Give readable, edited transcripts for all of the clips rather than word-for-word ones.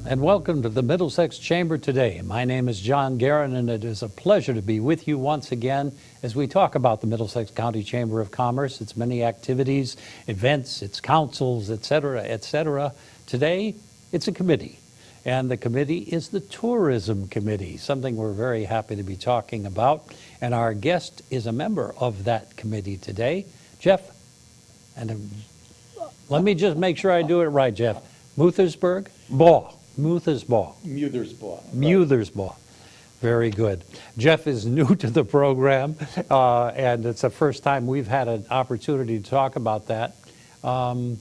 and welcome to the Middlesex Chamber Today. My name is John GUERIN, and it is a pleasure to be with you once again as we talk about the Middlesex County Chamber of Commerce, its many activities, events, its councils, etc., etc. Today, it's a committee, and the committee is the Tourism Committee, something we're very happy to be talking about, and our guest is a member of that committee today, Jeff, and let me just make sure I do it right, Jeff. Muthersbaugh? Muthersbaugh. Very good. Jeff is new to the program, and it's the first time we've had an opportunity to talk about that. I'm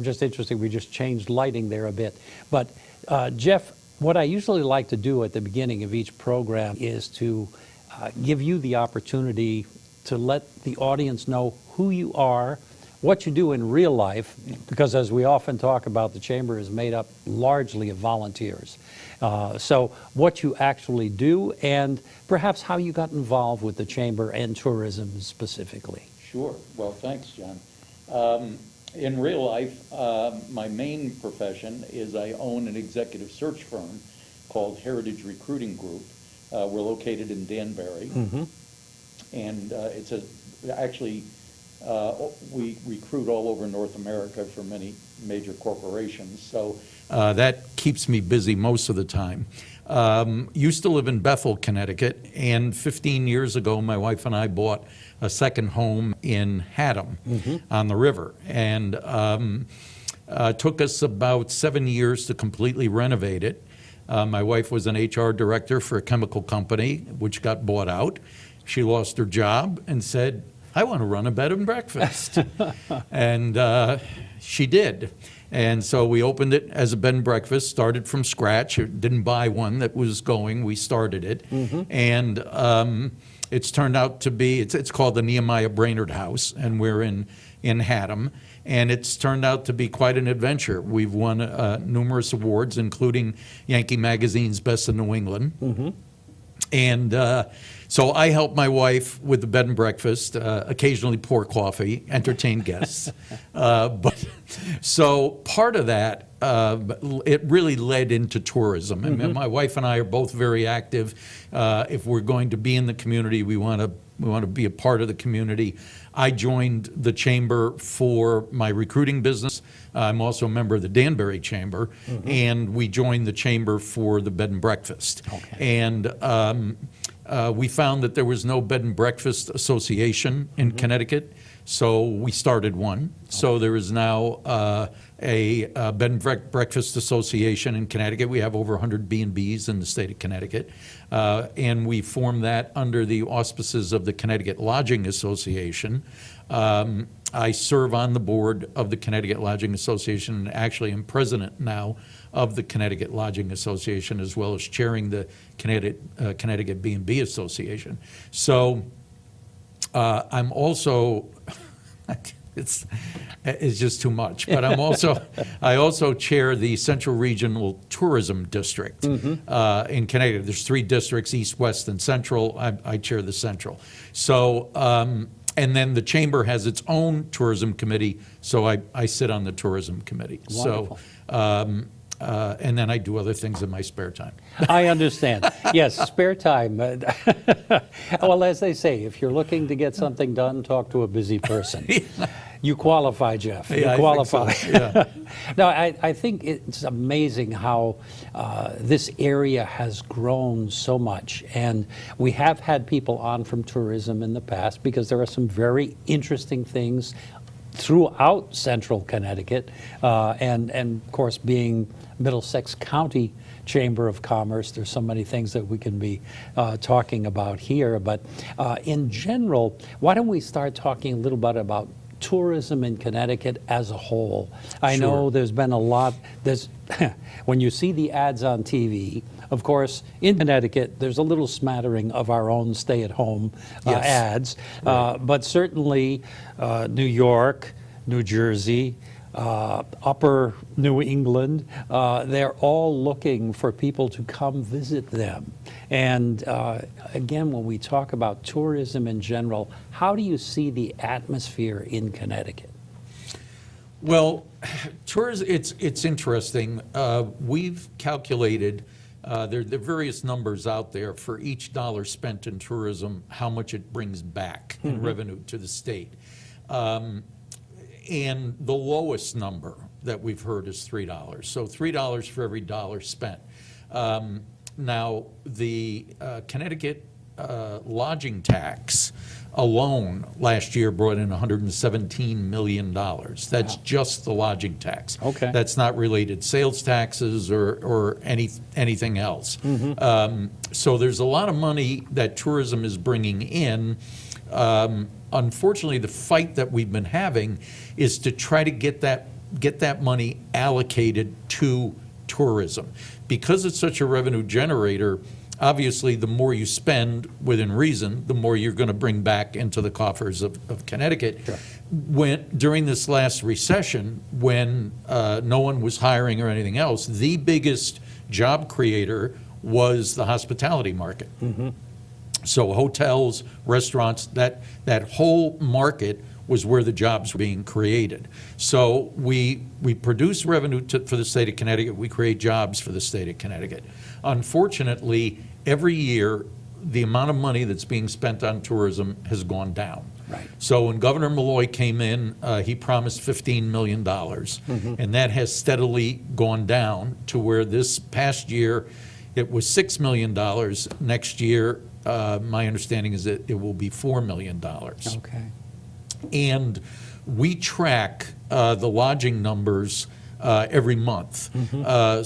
just interested, we just changed lighting there a bit. But Jeff, what I usually like to do at the beginning of each program is to give you the opportunity to let the audience know who you are, what you do in real life, because as we often talk about, the Chamber is made up largely of volunteers. So what you actually do, and perhaps how you got involved with the Chamber and tourism specifically. Sure. Well, thanks, John. In real life, my main profession is I own an executive search firm called Heritage Recruiting Group. We're located in Danbury, and we recruit all over North America for many major corporations, so that keeps me busy most of the time. Used to live in Bethel, Connecticut, and 15 years ago my wife and I bought a second home in Haddam on the river, and took us about 7 years to completely renovate it. My wife was an HR director for a chemical company which got bought out. She lost her job and said, I want to run a bed and breakfast. And she did. And so we opened it as a bed and breakfast, started from scratch. Didn't buy one that was going. We started it. And it's turned out to be, it's called the Nehemiah Brainerd House, and we're in Haddam. And it's turned out to be quite an adventure. We've won numerous awards, including Yankee Magazine's Best of New England. And so I help my wife with the bed and breakfast, occasionally pour coffee, entertain guests. But so part of that, it really led into tourism. And my wife and I are both very active. If we're going to be in the community, we want to be a part of the community. I joined the Chamber for my recruiting business. I'm also a member of the Danbury Chamber, and we joined the Chamber for the bed and breakfast. And we found that there was no bed and breakfast association in Connecticut, so we started one. So there is now a bed and breakfast association in Connecticut. We have over 100 B&Bs in the state of Connecticut, and we formed that under the auspices of the Connecticut Lodging Association. I serve on the board of the Connecticut Lodging Association, and actually am president now of the Connecticut Lodging Association, as well as chairing the Connecticut B&B Association. So I'm also, it's just too much, but I also chair the Central Regional Tourism District in Connecticut. There's 3 districts, East, West, and Central. I chair the Central. So, and then the Chamber has its own tourism committee, so I sit on the tourism committee. Wonderful. So, and then I do other things in my spare time. I understand. Yes, spare time. Well, as they say, if you're looking to get something done, talk to a busy person. You qualify, Jeff. You qualify. I think so. Yeah. No, I think it's amazing how this area has grown so much. And we have had people on from tourism in the past because there are some very interesting things throughout central Connecticut. And of course, being Middlesex County Chamber of Commerce, there's so many things that we can be talking about here. But in general, why don't we start talking a little bit about tourism in Connecticut as a whole? I know there's been a lot, when you see the ads on TV, of course, in Connecticut, there's a little smattering of our own stay-at-home ads, but certainly New York, New Jersey, upper New England, they're all looking for people to come visit them. And again, when we talk about tourism in general, how do you see the atmosphere in Connecticut? Well, tourism, it's interesting. We've calculated, there are various numbers out there for each dollar spent in tourism, how much it brings back in revenue to the state. And the lowest number that we've heard is $3. So $3 for every dollar spent. Now, the Connecticut lodging tax alone last year brought in $117 million. That's just the lodging tax. Okay. That's not related sales taxes or anything else. So there's a lot of money that tourism is bringing in. Unfortunately, the fight that we've been having is to try to get that money allocated to tourism. Because it's such a revenue generator, obviously, the more you spend within reason, the more you're going to bring back into the coffers of Connecticut. Sure. During this last recession, when no one was hiring or anything else, the biggest job creator was the hospitality market. So hotels, restaurants, that whole market was where the jobs were being created. So we produce revenue for the state of Connecticut. We create jobs for the state of Connecticut. Unfortunately, every year, the amount of money that's being spent on tourism has gone down. Right. So when Governor Malloy came in, he promised $15 million, and that has steadily gone down to where this past year, it was $6 million. Next year, my understanding is that it will be $4 million. Okay. And we track the lodging numbers every month.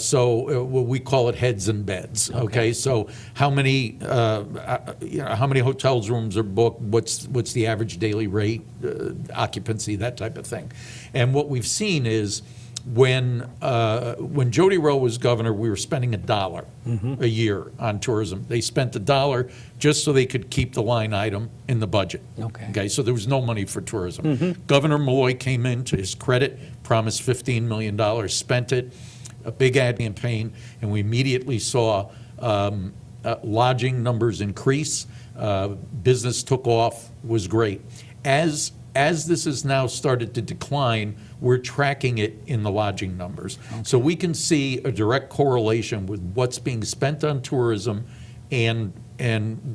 So we call it heads and beds. Okay, so how many hotels rooms are booked? What's the average daily rate, occupancy, that type of thing. And what we've seen is when Jody Rowe was governor, we were spending $1 a year on tourism. They spent $1 just so they could keep the line item in the budget. Okay, so there was no money for tourism. Governor Malloy came in, to his credit, promised $15 million, spent it, a big ad campaign, and we immediately saw lodging numbers increase. Business took off, was great. As this has now started to decline, we're tracking it in the lodging numbers. So we can see a direct correlation with what's being spent on tourism and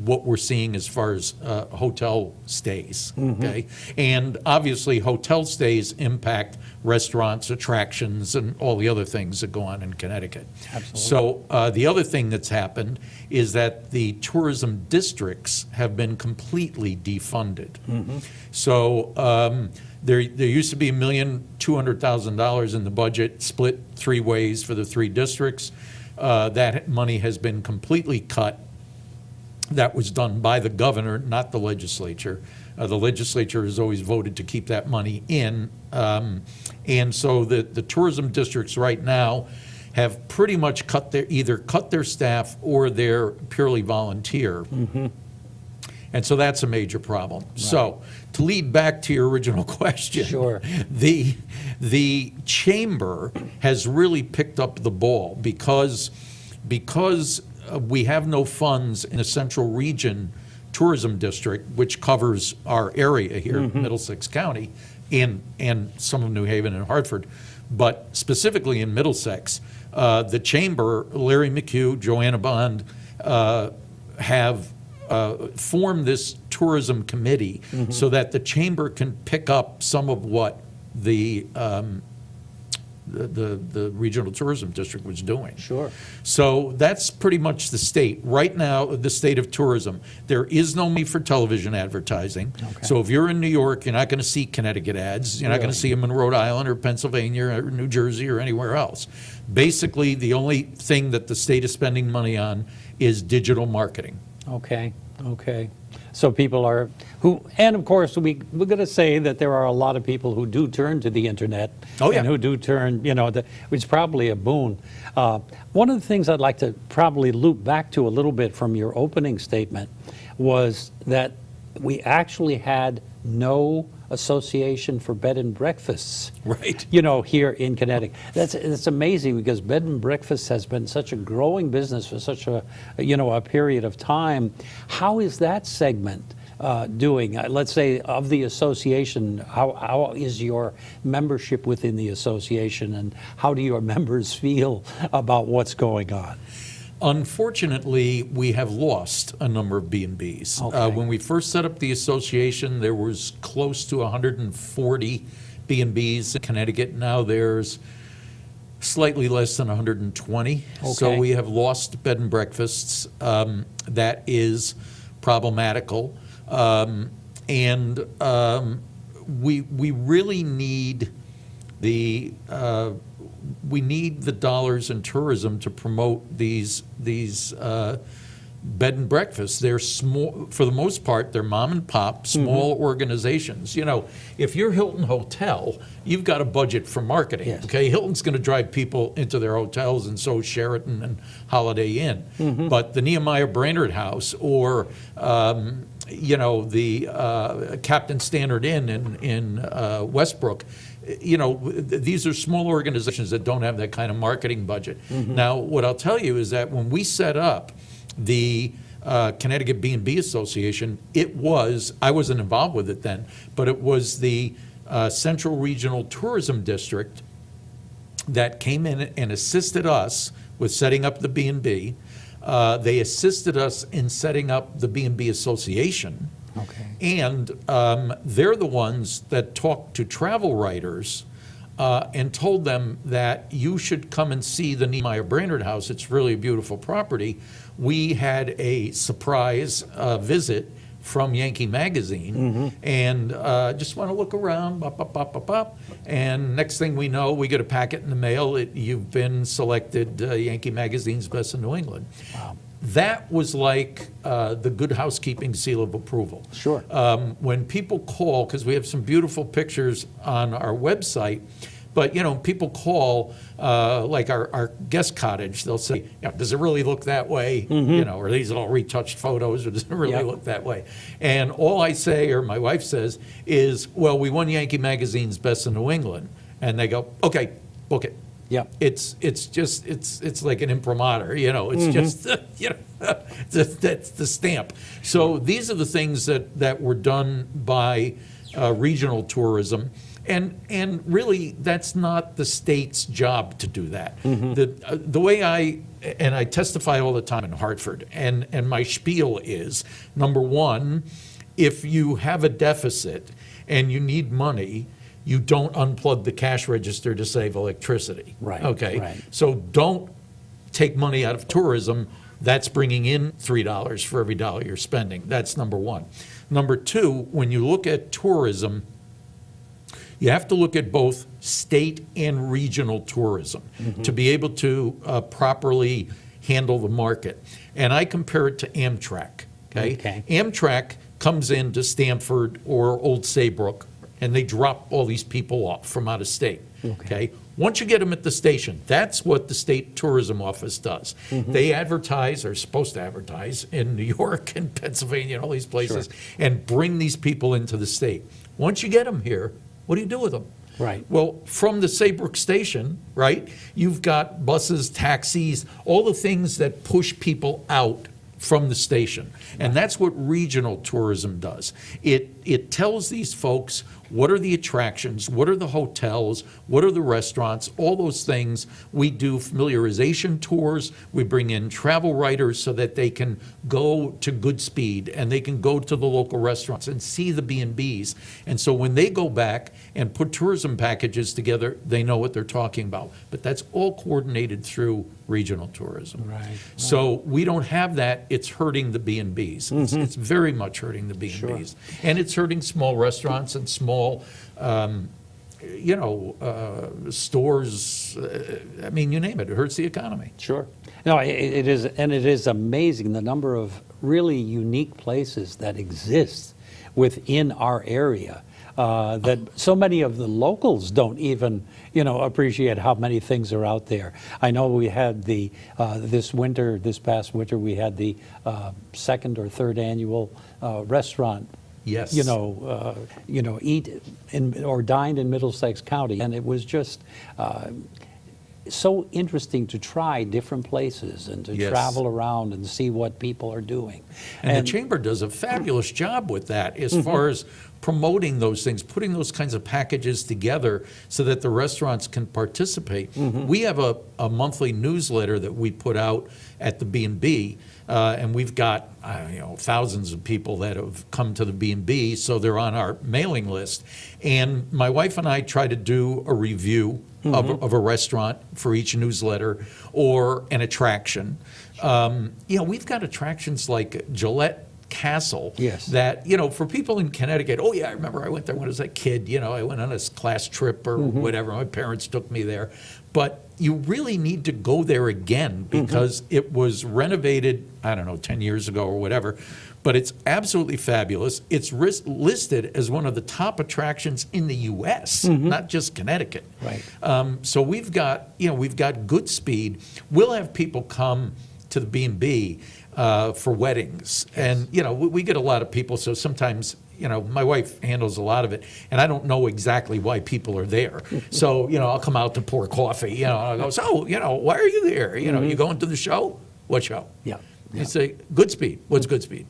what we're seeing as far as hotel stays. Okay, and obviously hotel stays impact restaurants, attractions, and all the other things that go on in Connecticut. Absolutely. So the other thing that's happened is that the tourism districts have been completely defunded. So there used to be $1,200,000 in the budget, split 3 ways for the 3 districts. That money has been completely cut. That was done by the governor, not the legislature. The legislature has always voted to keep that money in. And so the tourism districts right now have pretty much either cut their staff or they're purely volunteer. And so that's a major problem. Right. So to lead back to your original question, sure, the chamber has really picked up the ball because we have no funds in the Central Region Tourism District, which covers our area here, Middlesex County, and some of New Haven and Hartford, but specifically in Middlesex, the chamber, Larry McHugh, Joanna Bond, have formed this tourism committee so that the chamber can pick up some of what the regional tourism district was doing. Sure. So that's pretty much the state. Right now, the state of tourism, there is no money for television advertising. Okay. So if you're in New York, you're not going to see Connecticut ads. You're not going to see them in Rhode Island or Pennsylvania or New Jersey or anywhere else. Basically, the only thing that the state is spending money on is digital marketing. Okay. So people and of course we're going to say that there are a lot of people who do turn to the internet. Oh, yeah. And who do turn, which is probably a boon. One of the things I'd like to probably loop back to a little bit from your opening statement was that we actually had no association for bed and breakfasts. Right. Here in Connecticut. That's amazing because bed and breakfast has been such a growing business for such a period of time. How is that segment doing? Let's say of the association, how is your membership within the association, and how do your members feel about what's going on? Unfortunately, we have lost a number of B&Bs. Okay. When we first set up the association, there was close to 140 B&Bs in Connecticut. Now there's slightly less than 120. So Okay. we have lost bed and breakfasts. That is problematical. We really need we need the dollars in tourism to promote these bed and breakfasts. They're small, for the most part, they're mom and pop, small organizations. You know, if you're Hilton Hotel, you've got a budget for marketing, Yes. okay? Hilton's gonna drive people into their hotels, and so Sheraton and Holiday Inn. But the Nehemiah Brainerd House, or, you know, the Captain Standard Inn in Westbrook, you know, these are small organizations that don't have that kind of marketing budget. Now, what I'll tell you is that when we set up the Connecticut B&B Association, I wasn't involved with it then, but it was the Central Regional Tourism District that came in and assisted us with setting up the B&B. They assisted us in setting up the B&B Association. Okay. And they're the ones that talked to travel writers and told them that you should come and see the Nehemiah Brainerd House. It's really a beautiful property. We had a surprise visit from Yankee Magazine, and just want to look around, bop, bop, bop, bop, bop. And next thing we know, we get a packet in the mail. You've been selected Yankee Magazine's Best in New England. Wow. That was like the Good Housekeeping seal of approval. Sure. When people call, because we have some beautiful pictures on our website, but you know, people call like our guest cottage, they'll say, yeah, does it really look that way? You know, or these are all retouched photos, or does it really Yep. look that way? And all I say, or my wife says, is, well, we won Yankee Magazine's Best in New England. And they go, okay, book it. Yep. It's like an imprimatur, you know, it's just, you know, that's the stamp. So these are the things that were done by regional tourism. And really, that's not the state's job to do that. The way I testify all the time in Hartford, and my spiel is, number one, if you have a deficit and you need money, you don't unplug the cash register to save electricity. Right, Okay? right. So don't take money out of tourism. That's bringing in $3 for every dollar you're spending. That's number one. Number two, when you look at tourism, you have to look at both state and regional tourism to be able to properly handle the market. And I compare it to Amtrak. Okay? Amtrak comes into Stamford or Old Saybrook, and they drop all these people off from out of state. Okay? Once you get them at the station, that's what the state tourism office does. They advertise, or are supposed to advertise, in New York and Pennsylvania and all these places, and bring these people into the state. Once you get them here, what do you do with them? Right. Well, from the Saybrook station, right, you've got buses, taxis, all the things that push people out from the station. And that's what regional tourism does. It tells these folks what are the attractions, what are the hotels, what are the restaurants, all those things. We do familiarization tours. We bring in travel writers so that they can go to Goodspeed and they can go to the local restaurants and see the B&Bs. And so when they go back and put tourism packages together, they know what they're talking about. But that's all coordinated through regional tourism. Right. So we don't have that. It's hurting the B&Bs. It's very much hurting the B&Bs. Sure. And it's hurting small restaurants and small, stores. I mean, you name it. It hurts the economy. Sure. No, it is, and it is amazing the number of really unique places that exist within our area. That so many of the locals don't even, appreciate how many things are out there. I know we had this past winter, we had the second or third annual restaurant. Yes. Eat or dined in Middlesex County, and it was just so interesting to try different places and to Yes. travel around and see what people are doing. And the Chamber does a fabulous job with that as far as promoting those things, putting those kinds of packages together so that the restaurants can participate. We have a monthly newsletter that we put out at the B&B, and we've got thousands of people that have come to the B&B, so they're on our mailing list. And my wife and I try to do a review of a restaurant for each newsletter or an attraction. We've got attractions like Gillette Castle. Yes. That, for people in Connecticut, oh yeah, I remember I went there when I was a kid, I went on a class trip or whatever, my parents took me there. But you really need to go there again because it was renovated, I don't know, 10 years ago or whatever, but it's absolutely fabulous. It's listed as one of the top attractions in the U.S., not just Connecticut. Right. So we've got good speed. We'll have people come to the B&B for weddings. And, we get a lot of people, so sometimes, my wife handles a lot of it, and I don't know exactly why people are there. So, I'll come out to pour coffee, and I'll go, so, why are you there? You going to the show? What show? Yeah. You say, Goodspeed. What's Goodspeed?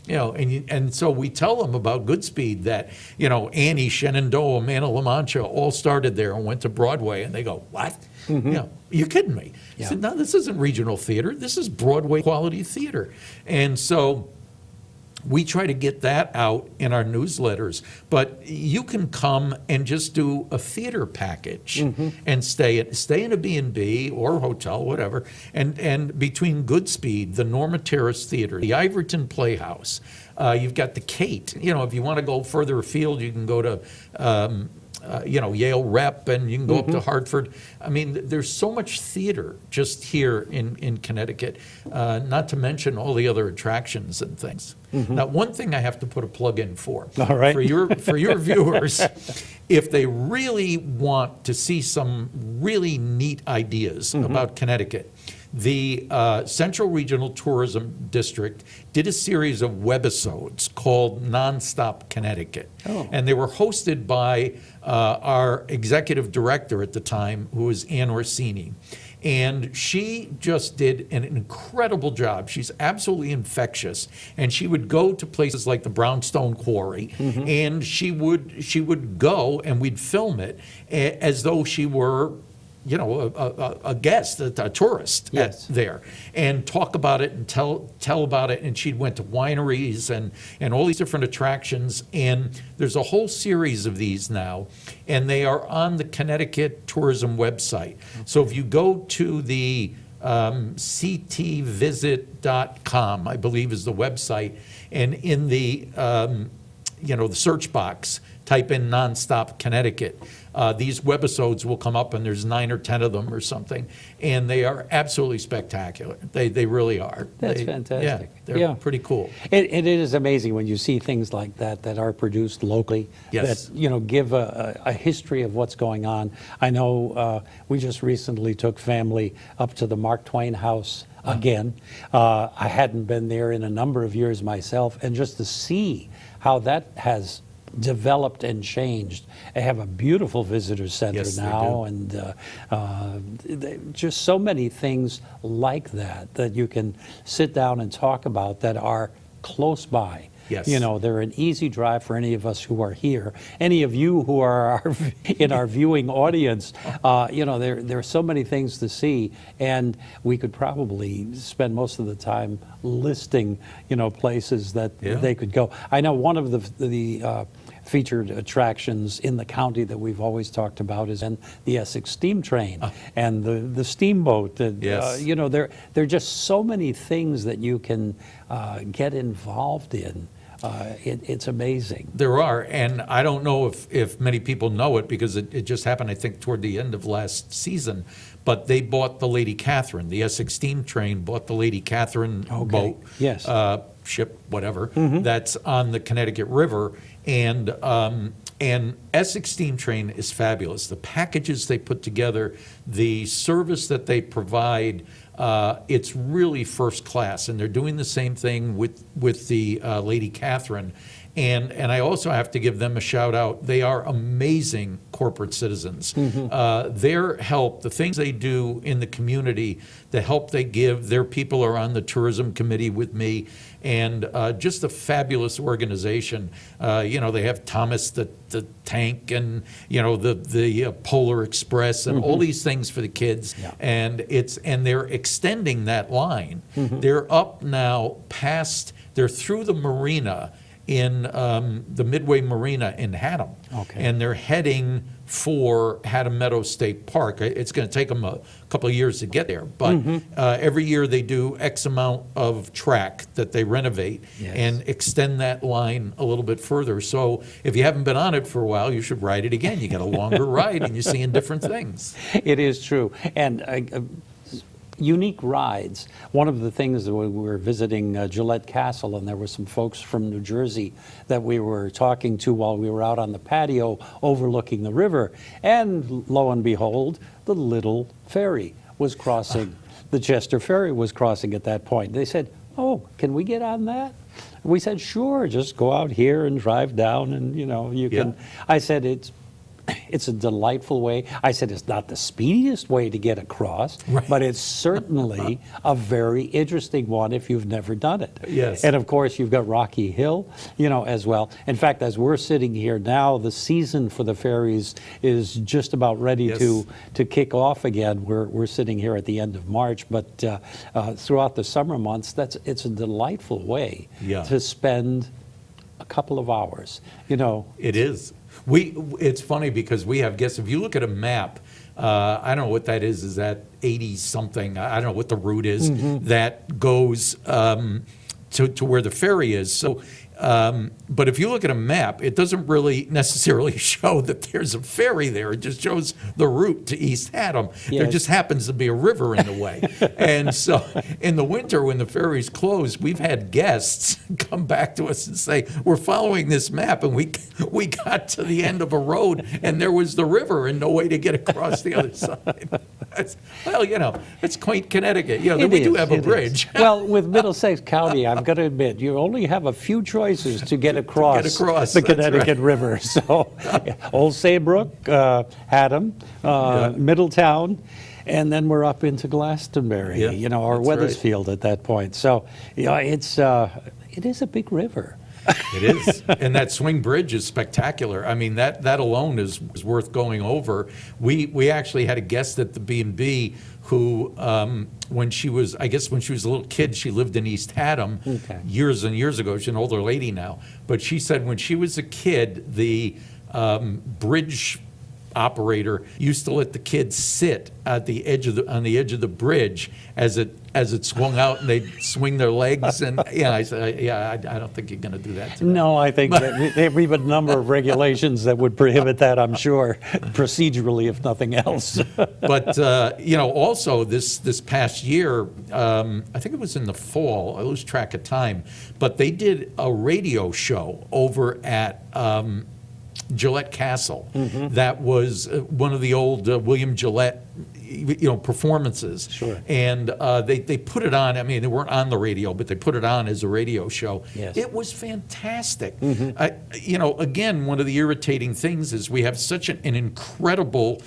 And so we tell them about Goodspeed that, Annie, Shenandoah, Amanda La Mancha all started there and went to Broadway, and they go, what? You're kidding me. I said, no, this isn't regional theater. This is Broadway quality theater. And so we try to get that out in our newsletters. But you can come and just do a theater package and stay in a B&B or a hotel, whatever. And between Goodspeed, the Norma Terrace Theater, the Iverton Playhouse, you've got the Kate. If you want to go further afield, you can go to Yale Rep, and you can go up to Hartford. I mean, there's so much theater just here in Connecticut, not to mention all the other attractions and things. Now, one thing I have to put a plug in for, all right, for your viewers, if they really want to see some really neat ideas about Connecticut, the Central Regional Tourism District did a series of webisodes called Nonstop Connecticut. Oh. And they were hosted by our executive director at the time, who was Ann Orsini. And she just did an incredible job. She's absolutely infectious. And she would go to places like the Brownstone Quarry, and she would go and we'd film it as though she were a guest, a tourist there, and talk about it and tell about it. And she went to wineries and all these different attractions. And there's a whole series of these now, and they are on the Connecticut Tourism website. So if you go to the ctvisit.com, I believe is the website, and in the the search box, type in Nonstop Connecticut. These webisodes will come up, and there's 9 or 10 of them or something, and they are absolutely spectacular. They really are. That's fantastic. Yeah, they're pretty cool. It is amazing when you see things like that are produced locally, Yes. that give a history of what's going on. I know we just recently took family up to the Mark Twain House again. I hadn't been there in a number of years myself, and just to see how that has developed and changed. They have a beautiful visitor center Yes, they now, do. and just so many things like that you can sit down and talk about that are close by. Yes. They're an easy drive for any of us who are here. Any of you who are in our viewing audience, there are so many things to see, and we could probably spend most of the time listing, places that they could go. I know one of the featured attractions in the county that we've always talked about is the Essex Steam Train and the steamboat. Yes. There are just so many things that you can get involved in. It's amazing. There are, and I don't know if many people know it because it just happened, I think, toward the end of last season, but they bought the Lady Catherine. The Essex Steam Train bought the Lady Catherine boat, yes, ship, whatever, that's on the Connecticut River, and Essex Steam Train is fabulous. The packages they put together, the service that they provide, It's really first class, and they're doing the same thing with the Lady Catherine. And I also have to give them a shout out. They are amazing corporate citizens. Their help, the things they do in the community, the help they give, their people are on the tourism committee with me, and just a fabulous organization. They have Thomas the Tank, and the Polar Express, and all these things for the kids. Yeah. And they're extending that line. They're up now they're through the marina in the Midway Marina in Haddam. Okay. And they're heading for Haddam Meadows State Park. It's going to take them a couple of years to get there, but every year they do X amount of track that they renovate and extend that line a little bit further. So if you haven't been on it for a while, you should ride it again. You get a longer ride and you're seeing different things. It is true. And unique rides. One of the things that we were visiting Gillette Castle, and there were some folks from New Jersey that we were talking to while we were out on the patio overlooking the river. And lo and behold, the little ferry was crossing. The Chester ferry was crossing at that point. They said, "Oh, can we get on that?" We said, "Sure, just go out here and drive down, and you can." I said, it's a delightful way. I said it's not the speediest way to get across, but it's certainly a very interesting one if you've never done it. Yes. And of course, you've got Rocky Hill, as well. In fact, as we're sitting here now, the season for the ferries is just about ready to kick off again. We're sitting here at the end of March, but throughout the summer months, it's a delightful way to spend a couple of hours. It is. It's funny because we have guests. If you look at a map, I don't know what that is. Is that 80 something? I don't know what the route is that goes to where the ferry is. So, but if you look at a map, it doesn't really necessarily show that there's a ferry there. It just shows the route to East Haddam. There just happens to be a river in the way. And so in the winter when the ferry's closed, we've had guests come back to us and say, "We're following this map, and we got to the end of a road, and there was the river and no way to get across the other side." Well, it's quaint Connecticut. We do have a bridge. Well, with Middlesex County, I've got to admit, you only have a few choices to get across the Connecticut River. So, Old Saybrook, Haddam, Middletown, and then we're up into Glastonbury, or Wethersfield at that point. So, it is a big river. It is. And that swing bridge is spectacular. I mean, that alone is worth going over. We actually had a guest at the B&B who, when she was a little kid, she lived in East Haddam years and years ago. She's an older lady now. But she said when she was a kid, the bridge operator used to let the kids sit at the edge of on the edge of the bridge as it swung out, and they'd swing their legs. And I said, I don't think you're going to do that today. No, I think there'd be a number of regulations that would prohibit that, I'm sure, procedurally, if nothing else. But also this past year, I think it was in the fall, I lose track of time, but they did a radio show over at Gillette Castle. That was one of the old William Gillette performances. Sure. And they put it on. I mean, they weren't on the radio, but they put it on as a radio show. Yes. It was fantastic. Again, one of the irritating things is we have such an incredible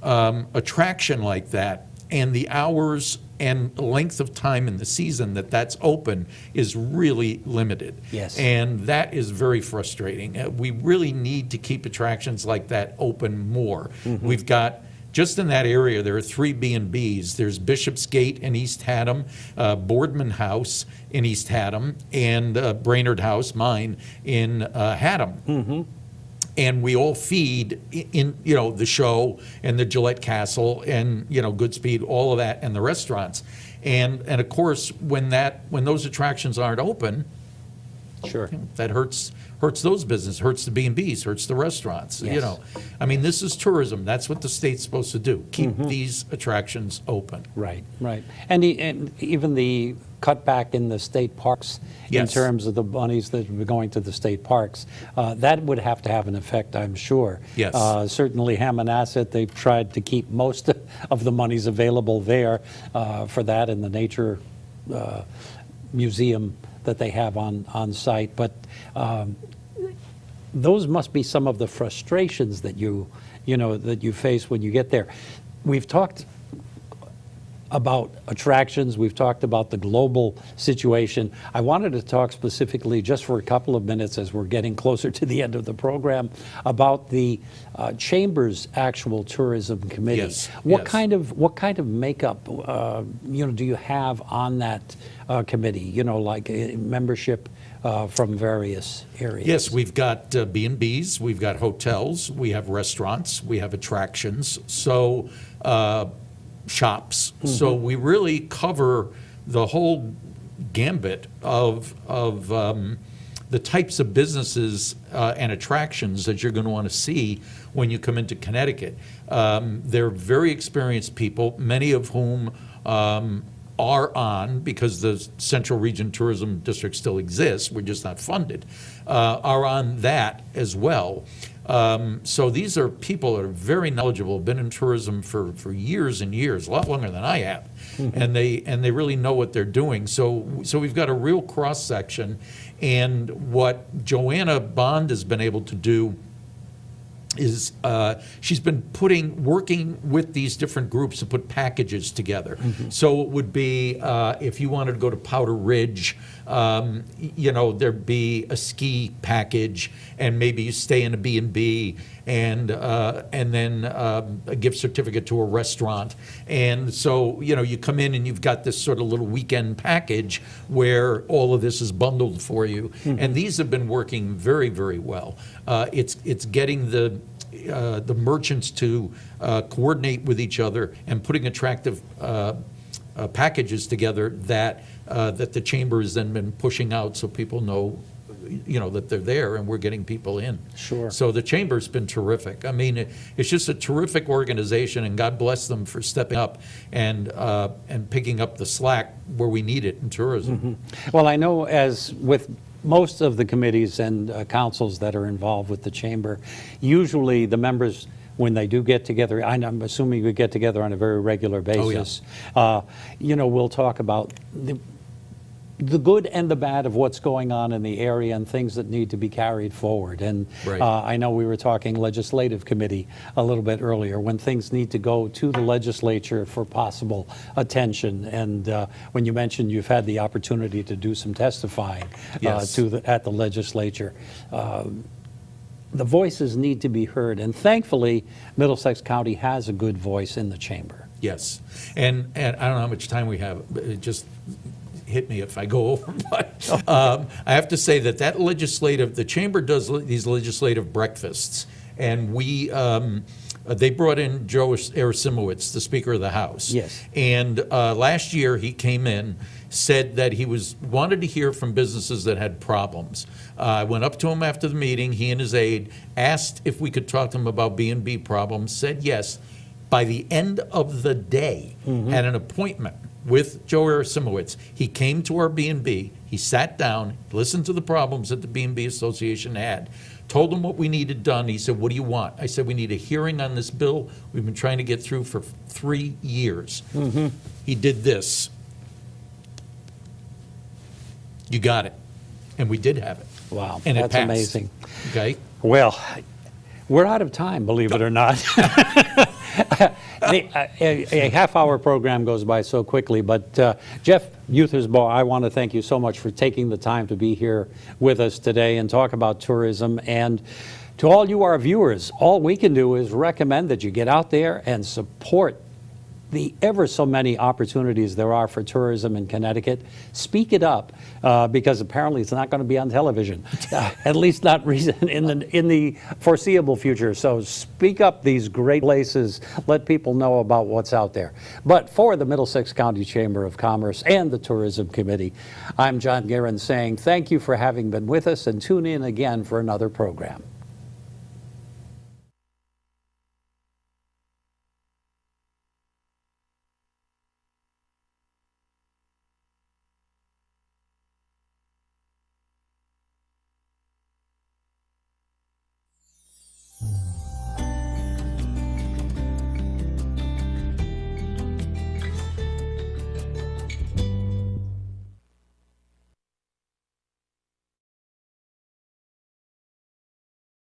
attraction like that, and the hours and length of time in the season that's open is really limited. Yes. And that is very frustrating. We really need to keep attractions like that open more. We've got, just in that area, there are 3 B&Bs. There's Bishopsgate in East Haddam, Boardman House in East Haddam, and Brainerd House, mine, in Haddam. And we all feed in, the show and the Gillette Castle and, Goodspeed, all of that, and the restaurants. And of course, when those attractions aren't open, Sure. That hurts those businesses, hurts the B&Bs, hurts the restaurants, you Yes. know. I mean, this is tourism. That's what the state's supposed to do, keep these attractions open. Right, right. And even the cutback in the state parks in Yes. terms of the monies that were going to the state parks, that would have to have an effect, I'm sure. Yes. Certainly Hammonasset, they've tried to keep most of the monies available there for that and the nature museum that they have on site. But those must be some of the frustrations that you face when you get there. We've talked about attractions, we've talked about the global situation. I wanted to talk specifically, just for a couple of minutes as we're getting closer to the end of the program, about the Chamber's actual tourism committee. Yes, What yes. kind of makeup do you have on that committee? Like membership from various areas. Yes, we've got B&Bs, we've got hotels, we have restaurants, we have attractions, so shops. So we really cover the whole gambit of the types of businesses and attractions that you're going to want to see when you come into Connecticut. They're very experienced people, many of whom are on, because the Central Region Tourism District still exists, we're just not funded, are on that as well. So these are people that are very knowledgeable, been in tourism for years and years, a lot longer than I have, and they really know what they're doing. So we've got a real cross section, and what Joanna Bond has been able to do is she's been working with these different groups to put packages together. So it would be, if you wanted to go to Powder Ridge, there'd be a ski package, and maybe you stay in a B&B, and then a gift certificate to a restaurant. And so, you come in and you've got this sort of little weekend package where all of this is bundled for you. And these have been working very, very well. It's getting the merchants to coordinate with each other and putting attractive packages together that the chamber has then been pushing out, so people know that they're there and we're getting people in. Sure. So the chamber's been terrific. I mean, it's just a terrific organization, and God bless them for stepping up and picking up the slack where we need it in tourism. Well, I know, as with most of the committees and councils that are involved with the chamber, usually the members, when they do get together, I'm assuming we get together on a very regular basis, we'll talk about the good and the bad of what's going on in the area and things that need to be carried forward. And Right. I know we were talking legislative committee a little bit earlier, when things need to go to the legislature for possible attention. And when you mentioned you've had the opportunity to do some testifying Yes. at the legislature, the voices need to be heard. And thankfully, Middlesex County has a good voice in the chamber. Yes. And I don't know how much time we have. It just hit me if I go over, but I have to say that the chamber does these legislative breakfasts, and they brought in Joe Arasimowicz, the Speaker of the House. Yes. And last year he came in, said that he wanted to hear from businesses that had problems. I went up to him after the meeting, he and his aide, asked if we could talk to him about B&B problems, said yes. By the end of the day, had an appointment with Joe Arasimowicz. He came to our B&B, he sat down, listened to the problems that the B&B Association had, told him what we needed done. He said, "What do you want?" I said, "We need a hearing on this bill we've been trying to get through for 3 years." He did this. You got it. And we did have it. Wow, And it that's passed. amazing. Okay? Well, we're out of time, believe it or not. A half-hour program goes by so quickly, but Jeff Muthersbaugh, I want to thank you so much for taking the time to be here with us today and talk about tourism. And to all you, our viewers, all we can do is recommend that you get out there and support the ever so many opportunities there are for tourism in Connecticut, speak it up, because apparently it's not going to be on television, at least not in the foreseeable future. So speak up these great places, let people know about what's out there. But for the Middlesex County Chamber of Commerce and the Tourism Committee, I'm John GUERIN saying thank you for having been with us, and tune in again for another program.